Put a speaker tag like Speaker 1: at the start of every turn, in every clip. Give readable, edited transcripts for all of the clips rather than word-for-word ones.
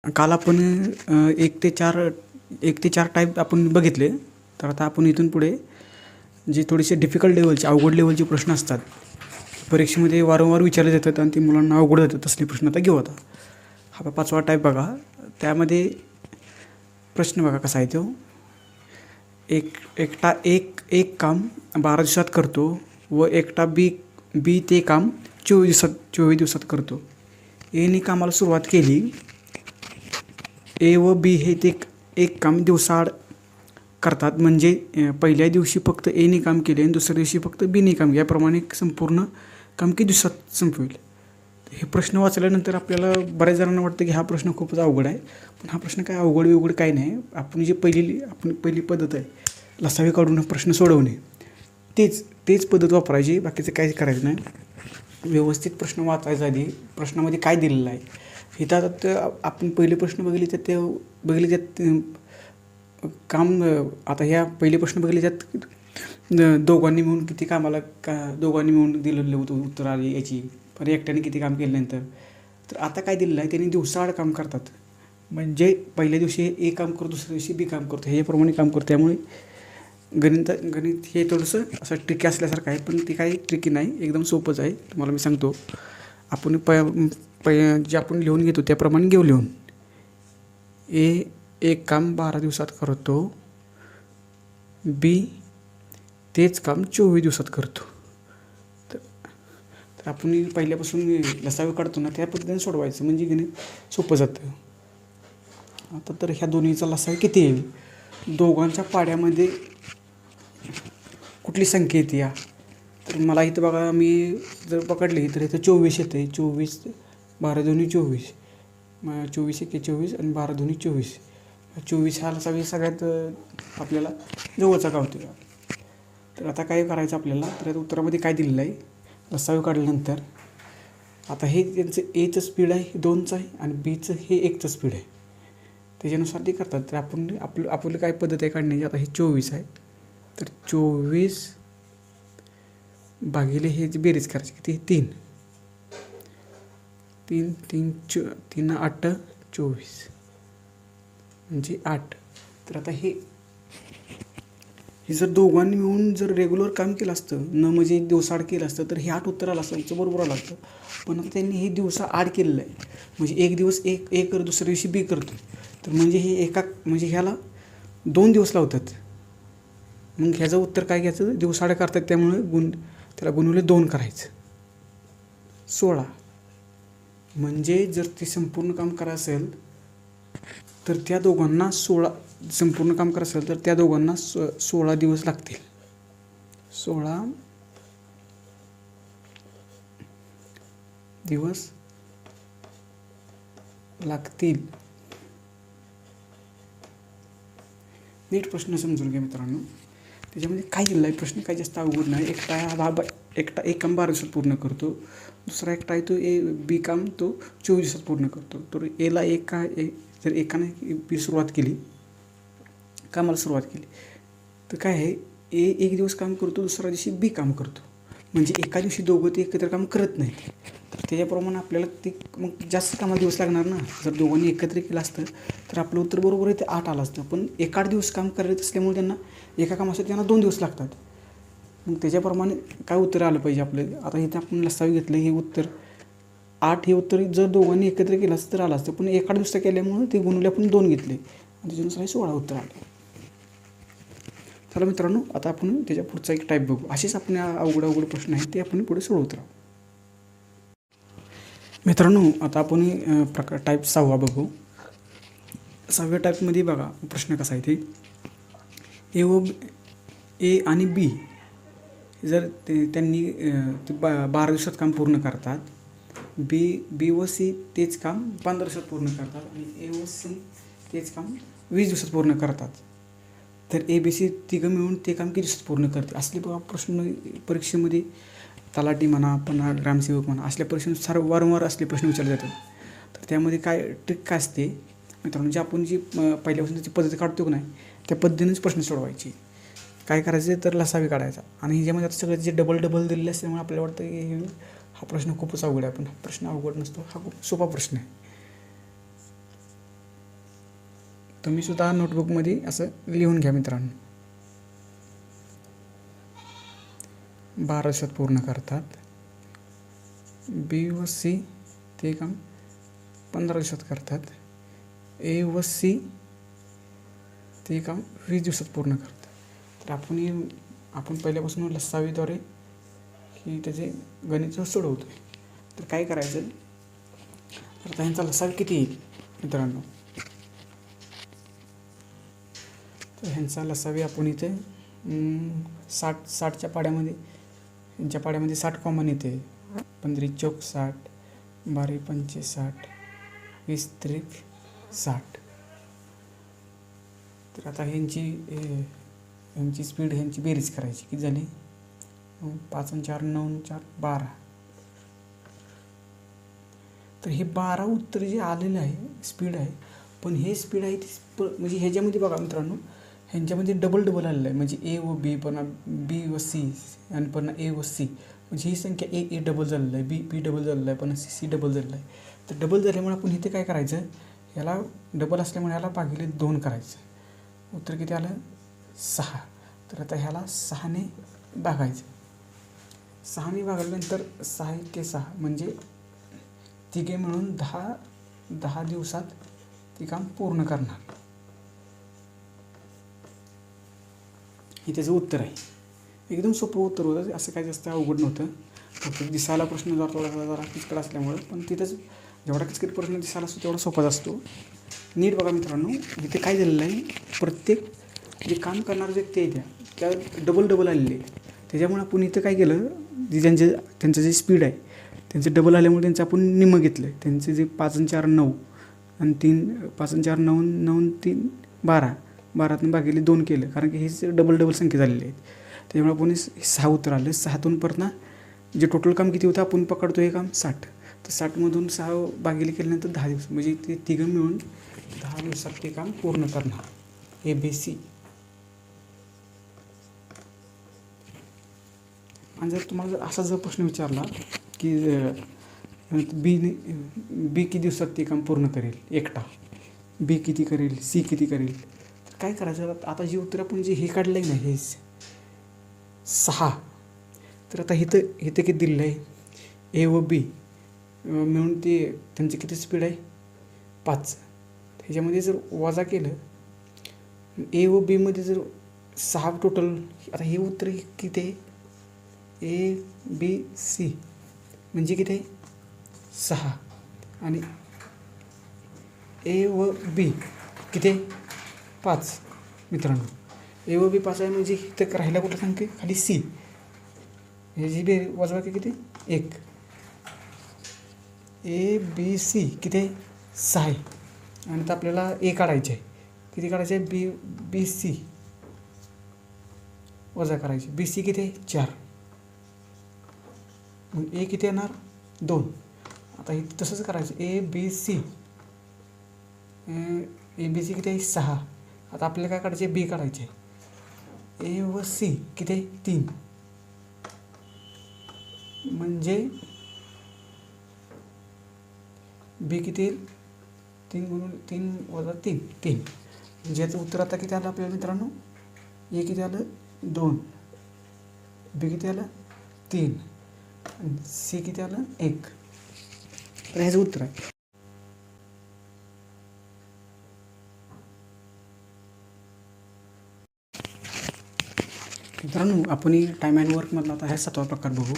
Speaker 1: काल आपण 1 ते 4 टाईप आपण बघितले. तर आता आपण इथून पुढे जे थोडेसे डिफिकल्ट लेवलचे, अवघड लेवलचे प्रश्न असतात, परीक्षेमध्ये वारंवार विचारले जातात आणि ते मुलांना अवघड जातात, तसले प्रश्न आता घेऊ. आता हा 5वा टाईप बघा. त्यामध्ये प्रश्न बघा कसा आहे तो. एकटा एक काम 12 दिवसात करतो व एकटा बी ते काम 24 दिवसात करतो. एने कामाला सुरुवात केली. ए व बी हे ते एक काम दिवसाआड करतात, म्हणजे पहिल्या दिवशी फक्त एने काम केले आणि दुसऱ्या दिवशी फक्त बीने काम केले. याप्रमाणे संपूर्ण काम किती दिवसात संपवेल. हे प्रश्न वाचल्यानंतर आपल्याला बऱ्याच जणांना वाटतं की हा प्रश्न खूपच अवघड आहे, पण हा प्रश्न काय अवघड काही नाही. आपण जी पहिली पद्धत आहे, लसावी काढून हा प्रश्न सोडवणे, तेच पद्धत वापरायची, बाकीचं काहीच करायचं नाही. व्यवस्थित प्रश्न वाचायचा आधी, प्रश्नामध्ये काय दिलेलं आहे. इथं आता आपण पहिले प्रश्न बघितले त्यात काम. आता ह्या पहिले प्रश्न बघितले त्यात दोघांनी मिळून किती कामाला दोघांनी मिळून दिलेलं होतं उत्तर आली याची, पण एकट्याने किती काम केल्यानंतर. तर आता काय दिलेलं आहे, त्यांनी दिवसाआड काम करतात, म्हणजे पहिल्या दिवशी ए काम करतो, दुसऱ्या दिवशी बी काम करतो, ह्याप्रमाणे काम करतो. त्यामुळे गणित हे थोडंसं असं ट्रिकी असल्यासारखं आहे, पण ते काही ट्रिकी नाही, एकदम सोपंच आहे. तुम्हाला मी सांगतो. आपण जे आपण लिहून घेतो त्याप्रमाणे घेऊ लिहून. एक काम 12 दिवसात करतो, बी तेच काम 24 दिवसात करतो. तर आपण पहिल्यापासून लसावी काढतो ना, त्या पद्धतीने सोडवायचं, म्हणजे गणित सोपं जातं. आता तर ह्या दोन्हीचा लसावी किती येईल. दोघांच्या पाड्यामध्ये कुठली संख्या येते या. तर मला इथं बघा, मी जर पकडली तर इथं 24 येते. 24 12 दोन्ही 24, 24 एके 24 आणि 12 दोन्ही 24. 24 हा लसावी सगळ्यात आपल्याला जवळचा गावतो. तर आता काय करायचं आपल्याला, तर उत्तरामध्ये काय दिलेलं आहे लसावी काढल्यानंतर. आता हे त्यांचं एचं स्पीड आहे 2चं आहे आणि बीचं हे 1चं स्पीड आहे, त्याच्यानुसार ते करतात. तर आपलं काय पद्धत आहे काढण्याची. आता हे 24 आहे, तर 24 भागिले हे बेरीज करायची, किती 3 3 8 24 म्हणजे 8. तर आता हे जर दोघांनी मिळून जर रेग्युलर काम केलं असतं, म्हणजे दिवसाआड केलं असतं, तर हे 8 उत्तर आलं असतं, आमचं बरोबर आलं असतं. पण आता त्यांनी हे दिवसाआड केलेलं आहे, म्हणजे एक दिवस एक दुसऱ्या दिवशी बी करतो. तर म्हणजे हे म्हणजे ह्याला 2 दिवस लावतात. मग ह्याचं उत्तर काय घ्यायचं, दिवसाआड करतात, त्यामुळे त्याला गुणिले 2 करायचं, 16. म्हणजे जर ते संपूर्ण काम करायचं असेल तर त्या दोघांना 16 दिवस लागतील. 16 दिवस लागतील. नीट प्रश्न समजून घ्या मित्रांनो. त्याच्यामध्ये काय दिलं आहे, प्रश्न काही जास्त अवघड नाही. एकटा एक काम 12 दिवसात पूर्ण करतो, दुसरा एकटा आहे तो बी काम तो 24 दिवसात पूर्ण करतो. तर एला जर एकाने बी कामाला सुरुवात केली, तर काय आहे, एक दिवस काम करतो, दुसऱ्या दिवशी बी काम करतो, म्हणजे एका दिवशी दोघं ते एकत्र काम करत नाहीत. तर त्याच्याप्रमाणे आपल्याला ते मग जास्त कामाला दिवस लागणार ना. जर दोघांनी एकत्र केलं असतं तर आपलं उत्तर बरोबर आहे, ते 8 आलं असतं. पण 1-8 दिवस काम करत असल्यामुळे त्यांना एका कामासाठी त्यांना 2 दिवस लागतात. मग त्याच्याप्रमाणे काय उत्तर आलं पाहिजे आपलं. आता इथे आपण लसावी घेतलं, हे उत्तर 8 हे उत्तर जर दोघांनी एकत्र केलं असतं तर आलं असतं, पण 1-8 दिवस केल्यामुळे ते गुणवले आपण 2 घेतले आणि त्याच्यानुसार 16 उत्तर आलं. चला मित्रांनो, आता आपण त्याच्या पुढचा एक टाईप बघू. असेच आपण अवघड प्रश्न आहेत ते आपण पुढे सोडवत राहू. मित्रांनो, आता आपण टाईप 6वा बघू. 6व्या टाईपमध्ये बघा प्रश्न कसा आहे ते. ए आणि बी जर त्यांनी 12 दिवसात काम पूर्ण करतात, बी व सी तेच काम 15 दिवसात पूर्ण करतात आणि ए व सी तेच काम 20 दिवसात पूर्ण करतात. तर ए बी सी तिघं मिळून ते काम किती दिवसात पूर्ण करते. असले बघा प्रश्न परीक्षेमध्ये तलाठी म्हणा, पण ग्रामसेवक म्हणा, असल्या परीक्षेत वारंवार असले प्रश्न विचारले जातात. तर त्यामध्ये काय ट्रिक काय असते मित्रांनो, आपण पहिल्यापासून त्याची पद्धत काढतो की नाही, त्या पद्धतीनेच प्रश्न सोडवायचे. काय करायचं तर लसावी काढायचा. आणि ह्याच्यामध्ये आता सगळे जे डबल दिलेले असल्यामुळे आपल्याला वाटतं की हा प्रश्न खूपच अवघड आहे, पण हा प्रश्न अवघड नसतो, हा खूप सोपा प्रश्न आहे. तुम्ही सुद्धा नोटबुकमध्ये असं लिहून घ्या मित्रांनो. 12 दिवसात पूर्ण करतात. बी व सी ते काम 15 दिवसात करतात. ए व सी ते काम 20 दिवसात पूर्ण करतात. तर आपण पहिल्यापासून लसावीद्वारे ही त्याचे गणित सोडवतो आहे. तर काय करायचं, तर ह्यांचा लसावी किती येईल मित्रांनो. तर ह्यांचा लसावी आपण इथे 60च्या पाड्यामध्ये, ह्यांच्या पाड्यामध्ये 60 कॉमन येते. 15 चौक 60, 12 पंचे 60, 20 त्रिक 60. तर आता ह्यांची स्पीड ह्यांची बेरीज करायची. किती झाली, 5 आणि 4 9 4 12. तर हे 12 उत्तर जे आलेलं आहे स्पीड आहे. पण हे स्पीड आहे म्हणजे ह्याच्यामध्ये बघा मित्रांनो, ह्यांच्यामध्ये डबल आलेलं आहे. म्हणजे ए व बी, पण बी व सी आणि पण ए व सी, म्हणजे ही संख्या ए डबल झालेलं आहे, बी डबल झालेलं आहे, पण सी डबल झालेलं आहे. तर डबल झाल्यामुळे आपण इथे काय करायचं, ह्याला डबल असल्यामुळे ह्याला भागिले 2 करायचं. उत्तर किती आलं, 6. तर आता ह्याला 6ने भागायचं. 6ने भागल्यानंतर 6 1 6 म्हणजे तिघे मिळून 10 दिवसात ते काम पूर्ण करणार. हे त्याचं उत्तर आहे. एकदम सोपं उत्तर होतं, असं काही जास्त अवघड नव्हतं. फक्त दिसायला प्रश्न जरा किचकट असल्यामुळं, पण तिथंच जेवढा किचकट प्रश्न दिसायला असतो तेवढा सोपाच असतो. नीट बघा मित्रांनो, इथे काय झालेलं आहे, प्रत्येक जे काम करणारं व्यक्ती आहे त्या डबल आलेले आहे. त्याच्यामुळे आपण इथं काय केलं, त्यांचं जे स्पीड आहे त्यांचं डबल आल्यामुळे त्यांचं आपण निम्मं घेतलं. त्यांचे जे 5 आणि 4 9 आणि 3 5 आणि 4 9 9 3 12, 12तून भागिले 2 केलं, कारण की हे डबल संख्या झालेली आहेत. त्यामुळे आपण 6 उत्तर आलं. 6तून परत ना जे टोटल काम किती होतं आपण पकडतो हे काम 60. तर 60मधून 6 भागिले केल्यानंतर 10 दिवस, म्हणजे ते तिघं मिळून 10 दिवसात ते काम पूर्ण करणार. ABC. आणि जर तुम्हाला असा जर प्रश्न विचारला की बी किती दिवसात ते काम पूर्ण करेल एकटा, बी किती करेल, सी किती करेल, तर काय करायचं, आता जे उत्तर आपण जे हे काढलं आहे ना, हे 6. तर आता इथं किती दिलेलं आहे, ए व बी मिळून ते त्यांची किती स्पीड आहे 5. ह्याच्यामध्ये जर वजा केलं, ए व बीमध्ये जर 6 टोटल, आता हे उत्तर किती आहे, ए बी सी म्हणजे किती आहे 6, आणि ए व बी किती आहे 5. मित्रांनो ए व बी 5 आहे, म्हणजे इथं राहिला कुठं सांगते खाली सी, ह्याची बी वजाबाकी किती 1. ए बी सी किती आहे 6 आहे, आणि आता आपल्याला ए काढायचे आहे. किती काढायचे आहे, बी सी वजा करायचे. बी सी किती आहे 4, मग ए किती येणार 2. आता हे तसंच करायचं, ए बी सी किती आहे 6. आता आपल्याला काय काढायचे, बी काढायचे. ए व सी किती आहे 3, म्हणजे बी किती येईल 3 म्हणून 3 वजा 3 म्हणजे याचं उत्तर आता किती आलं आपल्याला मित्रांनो, ए किती आलं 2, बी किती आलं 3, आणि सी किती आलं 1. तर ह्याचं उत्तर आहे. मित्रांनो आपण टाईम अँड वर्कमधला आता ह्या 7वा प्रकार बघू.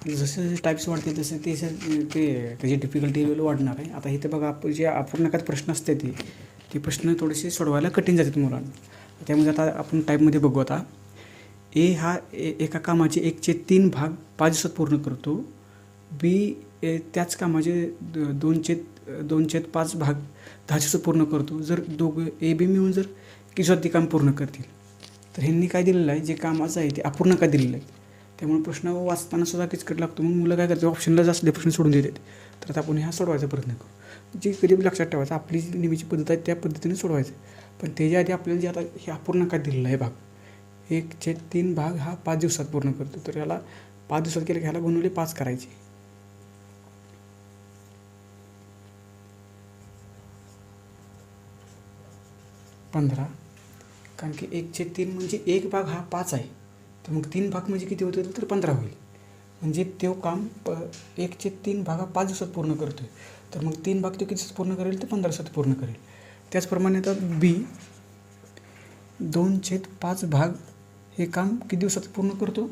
Speaker 1: जसे टाईप्स वाढते तसे त्याची डिफिकल्टी लेवल वाढणार आहे. आता इथे बघा, आपण जे अपूर्णांकात प्रश्न असते ते प्रश्न थोडेसे सोडवायला कठीण जातात मुलांना. त्यामध्ये आता आपण टाईपमध्ये बघू. आता ए हा एका कामाचे 1/3 भाग 5 दिवसात पूर्ण करतो. बी त्याच कामाचे 2/5 भाग 10 दिवसात पूर्ण करतो. जर दोघं ए बी मिळून जर किती दिवसात ते काम पूर्ण करतील. तर ह्यांनी काय दिलेलं आहे, जे कामाचं आहे ते अपूर्णांकात दिलेलं आहे. त्यामुळे प्रश्न वाचताना सुद्धा किचकट लागतो. मग मुलं काय करतात, ऑप्शनला जास्त प्रश्न सोडून देतात. तर आता आपण ह्या सोडवायचा प्रयत्न करू. जे कधी लक्षात ठेवायचं, आपली जी नेहमीची पद्धत आहे त्या पद्धतीने सोडवायचं. पण त्याच्या आधी आपल्याला जे आता हे अपूर्णांकात दिलेला आहे भाग, 1/3 भाग हा 5 दिवसात पूर्ण करतो. तर ह्याला 5 दिवसात केलं की ह्याला गुणिले 5 करायचे. 15, कारण की 1/3 म्हणजे 1 भाग हा 5 आहे, तर मग 3 भाग म्हणजे किती होतील तर 15 होईल. म्हणजे तो काम 1/3 भाग हा 5 दिवसात पूर्ण करतो आहे, तर मग 3 भाग तो किती दिवसात पूर्ण करेल तर 15 दिवसात पूर्ण करेल. त्याचप्रमाणे आता बी 2/5 भाग हे काम किती दिवसात पूर्ण करतो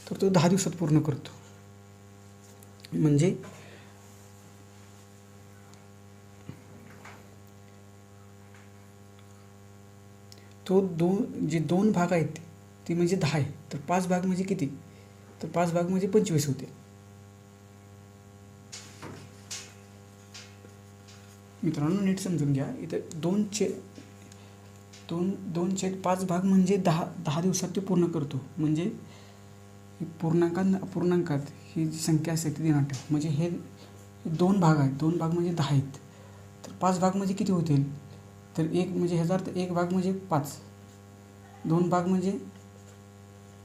Speaker 1: तर तो 10 दिवसात पूर्ण करतो. म्हणजे तो जे 2 भाग आहेत ती म्हणजे 10 आहे, तर 5 भाग म्हणजे किती तर 5 भाग म्हणजे 25 होते. मित्रांनो नीट समजून घ्या, इथं 2/5 भाग म्हणजे 10 दिवसात ते पूर्ण करतो. म्हणजे अपूर्णांकात ही जी संख्या असते ती देण्यात ठेवा. म्हणजे हे 2 भाग आहेत, 2 भाग म्हणजे 10 आहेत, तर 5 भाग म्हणजे किती होतील तर 1 म्हणजे ह्याचा अर्थ 1 भाग म्हणजे 5, 2 भाग म्हणजे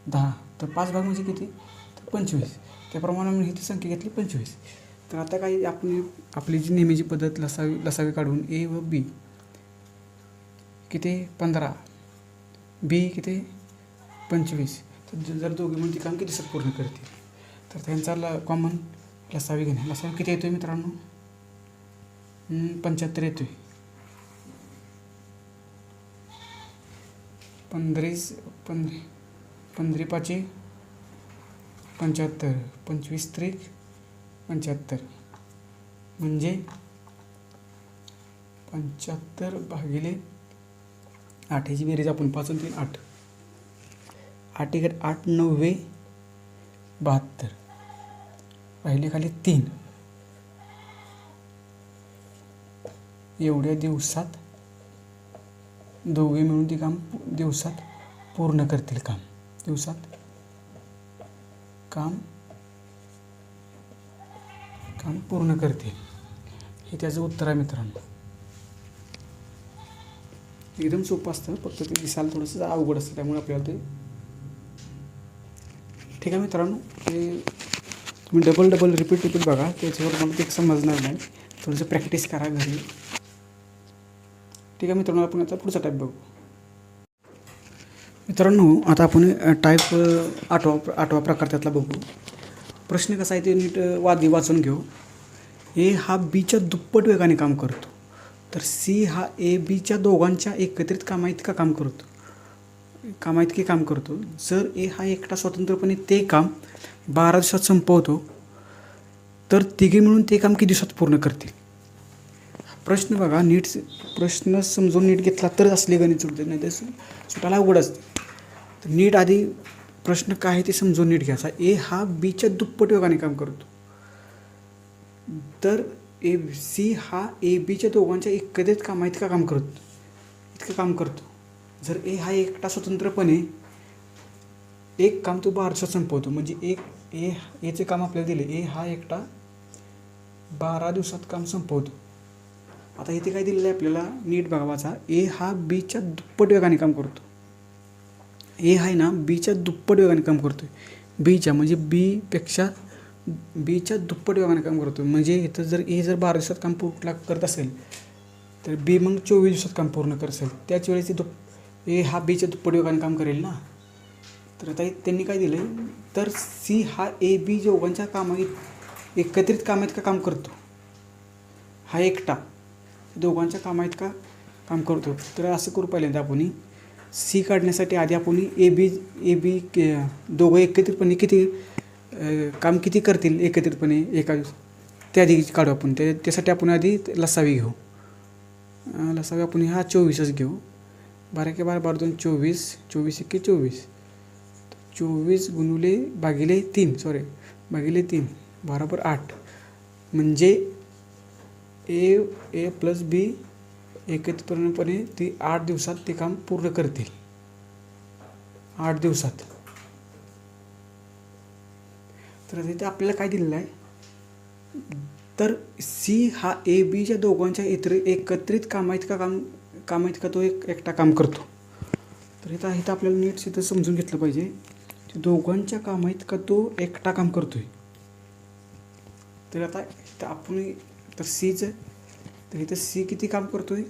Speaker 1: 10, तर 5 भाग म्हणजे किती तर 25. त्याप्रमाणे आम्ही इथे संख्या घेतली 25. तर आता काही आपली जी नेहमीची पद्धत लसावी काढून ए व बी किती 15, बी किती 25, तर जर दोघे म्हणून ती काम किती दिवसात पूर्ण करतील तर त्यांचा कॉमन लसावी घेणे. लसावी किती येतो आहे मित्रांनो 75 येतो आहे. 15 पाचे 75, 25 त्रिक 75, म्हणजे 75 भागिले 8, ह्याची बेरीज आपण 5 आणि 3 8, 8 1 8 9 72, राहिले खाली 3. एवढ्या दिवसात दोघे मिळून ती काम दिवसात पूर्ण करतील. काम पूर्ण करतील. हे त्याचं उत्तर आहे मित्रांनो. एकदम सोपं असतं, फक्त ते दिसायला थोडंसं अवघड असतं, त्यामुळे आपल्याला ते ठीक आहे मित्रांनो. ते तुम्ही डबल रिपीट बघा, त्याच्यावर मला ते समजणार नाही. थोडंसं प्रॅक्टिस करा घरी. ठीक आहे मित्रांनो, आपण आता पुढचा टाईप बघू. मित्रांनो आता आपण टाईप आठवा प्रकार त्यातला बघू. प्रश्न कसा आहे ते नीट वाचून घेऊ. ए हा बीच्या दुप्पट वेगाने काम करतो, तर सी हा ए बीच्या दोघांच्या एकत्रित कामाइतके काम करतो. जर ए हा एकटा स्वतंत्रपणे ते काम 12 दिवसात संपवतो, तर तिघे मिळून ते काम किती दिवसात पूर्ण करतील. प्रश्न बघा नीट, प्रश्न समजून नीट घेतला तर असले गणित सुटते, नाही तर सुटायला अवघड असते. तर नीट आधी प्रश्न काय आहे ते समजून नीट घ्यायचा. ए हा बीच्या दुप्पट वेगाने काम करतो, तर सी हा ए बीच्या दोघांच्या एकत्रित कामाइतका काम करतो. जर ए हा एकटा स्वतंत्रपणे एक काम तो 12 दिवसात संपवतो, म्हणजे एचे काम आपल्याला दिले, ए हा एकटा 12 दिवसात काम संपवतो. आता इथे काय दिलेलं आहे आपल्याला नीट बघावाचा. ए हा बीच्या दुप्पट वेगाने काम करतो. ए आहे ना बीच्या दुप्पट वेगाने काम करतोय. म्हणजे बीच्या दुप्पट वेगाने काम करतो. म्हणजे इथं जर 12 दिवसात काम पूर्ण करत असेल, तर बी मग 24 दिवसात काम पूर्ण करत असेल. त्याच वेळेस ए हा बीच्या दुप्पट वेगाने काम करेल ना. तर आता त्यांनी काय दिलं आहे, तर सी हा ए बी दोघांच्या एकत्रित कामाइतका काम करतो. हा एकटा दोघांच्या कामाइतका काम करतो. तर असं करू पहिल्यांदा आपण सी काढण्यासाठी आधी आपण ए बी दोघं एकत्रितपणे काम किती करतील एकत्रितपणे एका दिवसात त्या आधी काढू आपण. त्यासाठी आपण आधी लसावी घेऊ. लसावी आपण हा 24च घेऊ. 12 × 12 12 2 24, 24 × 24, 24 गुणिले भागिले 3 बरोबर 8. म्हणजे ए प्लस बी एकत्रितपणे ती 8 दिवसात ते काम पूर्ण करतील. 8 दिवसात. तर तिथे आपल्याला काय दिलेलं आहे, तर सी हा ए बीच्या दोघांच्या एकत्रित कामाइतका तो एकटा काम करतो. तर इथं आपल्याला नीट समजून घेतलं पाहिजे, दोघांच्या कामाइतका तो एकटा काम करतोय. तर आता आपण तर इथं सी किती काम करतोय,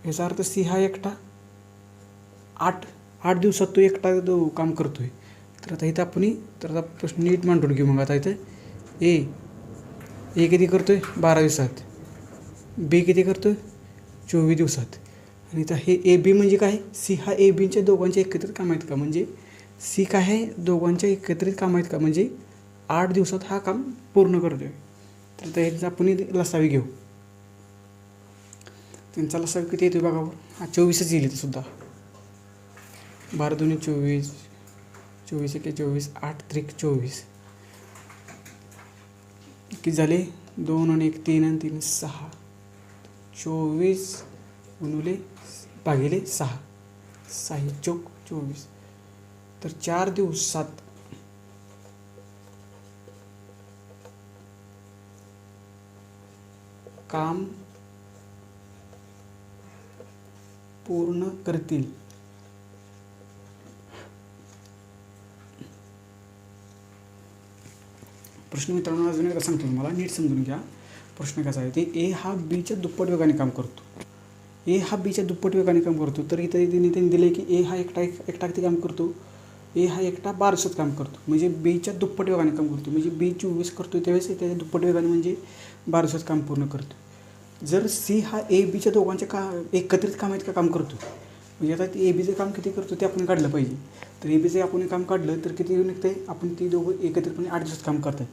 Speaker 1: याचा अर्थ सी हा एकटा 8 दिवसात तो एकटा काम करतो आहे. तर आता इथं आपण तर आता प्रश्न नीट मांडून घेऊ. मग आता इथं ए किती करतो आहे 12 दिवसात, बी किती करतो आहे 24 दिवसात. आणि इथं हे ए बी म्हणजे काय, सी हा ए बीच्या दोघांच्या एकत्रित काम आहेत का, म्हणजे सी काय आहे दोघांच्या एकत्रित काम आहेत का, म्हणजे 8 दिवसात हा काम पूर्ण करतो आहे. तर आता ह्याचा आपण लसावी घेऊ. त्यांचा लसावी किती येतो बघा. हा 24च येईल सुद्धा. 12 दूनी 24, 24 एके 24, 8 त्रिक 24. किती झाले 2 आणि 1 3 आणि 3 6. 24 गुणुले भागिले 6, 6 चौक 24. तर 4 दिवसात काम पूर्ण करतील. प्रश्न मित्रांनो अजून एकदा सांगतो तुम्हाला, नीट समजून घ्या. प्रश्न कसा आहे ते ए हा बीच्या दुप्पट वेगाने काम करतो. ए हा बीच्या दुप्पट वेगाने काम करतो. तर इथं त्यांनी दिलं आहे की ए हा एकटा किती काम करतो, ए हा एकटा 12 दिवसात काम करतो. म्हणजे बीच्या दुप्पट वेगाने काम करतो. म्हणजे बी 24 करतो त्यावेळेस त्याच्या दुप्पट वेगाने म्हणजे 12 दिवसात काम पूर्ण करतो. जर सी हा ए बीच्या दोघांच्या एकत्रित काम आहेत का काम करतो, म्हणजे आता ए बीचं काम किती करतो ते आपण काढलं पाहिजे. तर ए बीचं आपण काम काढलं तर किती निघतं आहे, आपण ती दोघं एकत्रितपणे 8 दिवसात काम करतात.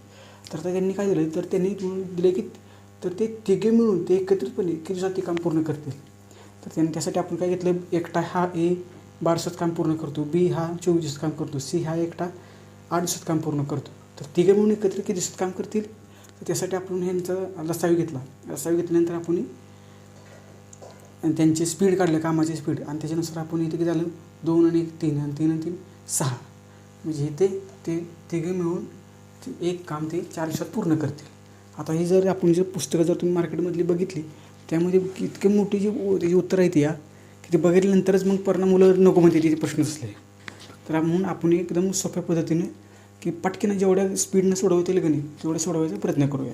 Speaker 1: तर आता त्यांनी काय दिलं, तर त्यांनी दिले की तर ते तिघे मिळून ते एकत्रितपणे किती दिवसात ते काम पूर्ण करतील. तर त्यांनी त्यासाठी आपण काय घेतलं, एकटा हा ए 12 दिवसात काम पूर्ण करतो, बी हा 24 दिवसात काम करतो, सी हा एकटा 8 दिवसात काम पूर्ण करतो. तर तिघे मिळून एकत्रित किती दिवसात काम करतील. तर त्यासाठी आपण ह्यांचा लसावी घेतला. लसावी घेतल्यानंतर आपण त्यांची स्पीड काढले, कामाची स्पीड, आणि त्याच्यानुसार आपण इथे किती झालं 2 आणि 1 3 आणि 3 आणि 3 6. म्हणजे इथे ते तिघे मिळून एक काम ते 4 दिवसात पूर्ण करतील. आता ही जर आपण पुस्तकं जर तुम्ही मार्केटमधली बघितली त्यामध्ये इतकी मोठी त्याची उत्तरं आहेत या की ते बघितल्यानंतरच मग परिणाम मुलं नको म्हणते तिथे प्रश्न असले. तर म्हणून आपण एकदम सोप्या पद्धतीने की पटकन जेवढ्या स्पीडनं सोडवता येईल गणित तेवढं सोडवायचा प्रयत्न करूया.